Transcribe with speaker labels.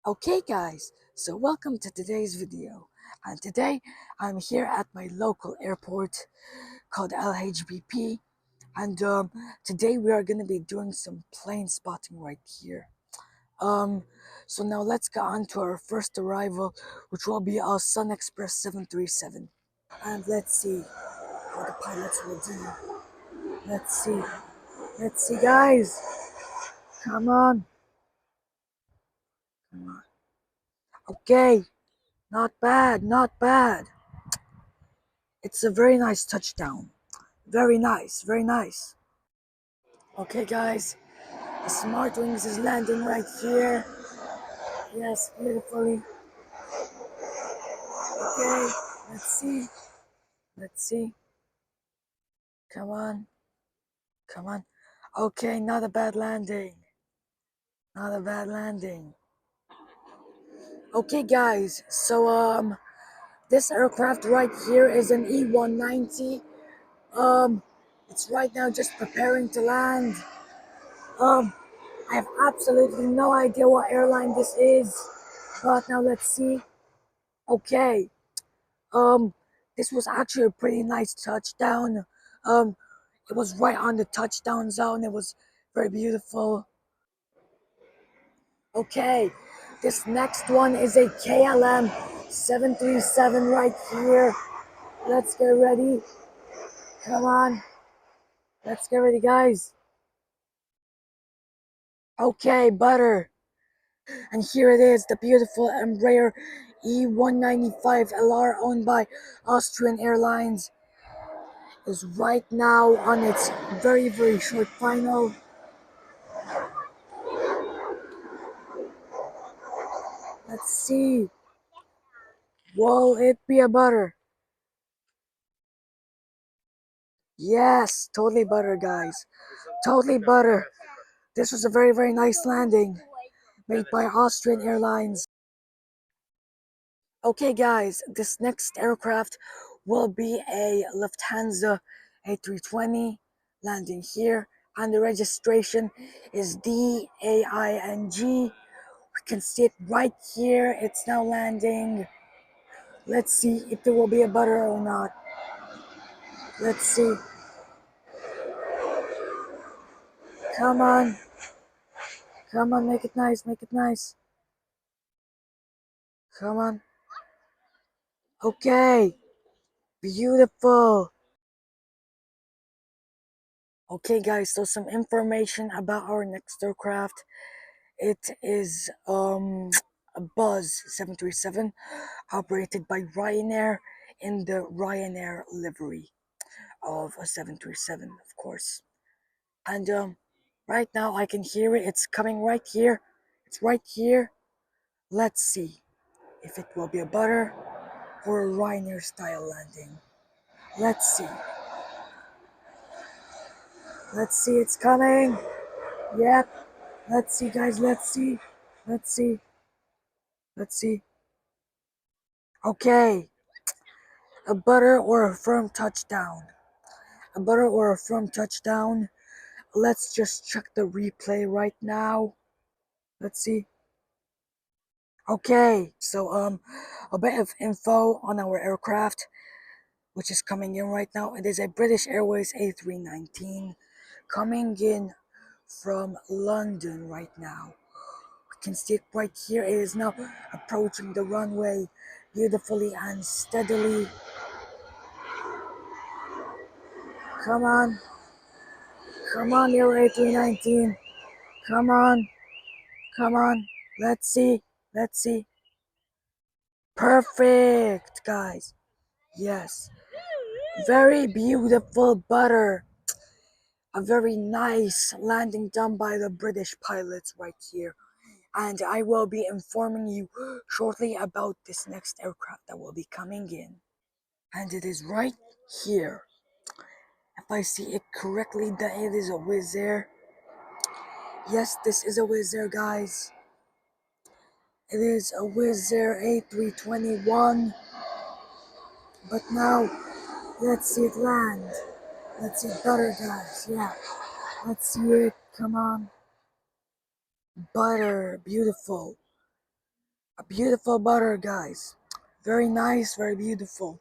Speaker 1: Okay guys, so welcome to today's video, and today I'm here at my local airport called LHBP, and today we are going to be doing some plane spotting right here. Um, so now let's get on to our first arrival, which will be our Sun Express 737, and let's see how the pilots will do. Let's see guys, come on, come on. Okay, not bad, not bad. It's a very nice touchdown. Very nice, very nice. Okay, guys, the Smart Wings is landing right here. Yes, beautifully. Okay, let's see. Let's see. Come on, come on. Okay, not a bad landing. Not a bad landing. Okay, guys, so this aircraft right here is an E190. Um, it's right now just preparing to land. Um, I have absolutely no idea what airline this is, but now let's see. Okay, um, this was actually a pretty nice touchdown. Um, it was right on the touchdown zone. It was very beautiful. Okay, this next one is a KLM 737 right here. Let's get ready. Come on, let's get ready, guys. Okay, butter. And here it is, the beautiful Embraer E195 LR owned by Austrian Airlines is right now on its very short final. Let's see. Will it be a butter? Yes, totally butter, guys. Totally butter. This was a very nice landing made by Austrian Airlines. Okay, guys, this next aircraft will be a Lufthansa A320 landing here, and the registration is DAING. We can see it right here. It's now landing. Let's see if there will be a butter or not. Let's see. Come on. Come on, make it nice, make it nice. Come on. Okay. Beautiful. Okay, guys, so some information about our next aircraft. It is a Buzz 737 operated by Ryanair in the Ryanair livery of a 737, of course. And right now I can hear it. It's coming right here. It's right here. Let's see if it will be a butter or a Ryanair style landing. Let's see. Let's see. It's coming. Yep. Let's see, guys. Let's see. Let's see. Let's see. Okay. A butter or a firm touchdown. A butter or a firm touchdown. Let's just check the replay right now. Let's see. Okay, so a bit of info on our aircraft, which is coming in right now. It is a British Airways A319 coming in from London right now. We can see it right here. It is now approaching the runway beautifully and steadily. Come on. Come on, Air A319. Come on. Come on. Let's see. Let's see. Perfect, guys. Yes. Very beautiful butter. A very nice landing done by the British pilots right here. And I will be informing you shortly about this next aircraft that will be coming in. And it is right here. If I see it correctly, that it is a Wizz Air. Yes, this is a Wizz Air, guys. It is a Wizz Air A321. But now, let's see it land. Let's see it butter, guys. Yeah. Let's see it. Come on. Butter. Beautiful. A beautiful butter, guys. Very nice, very beautiful.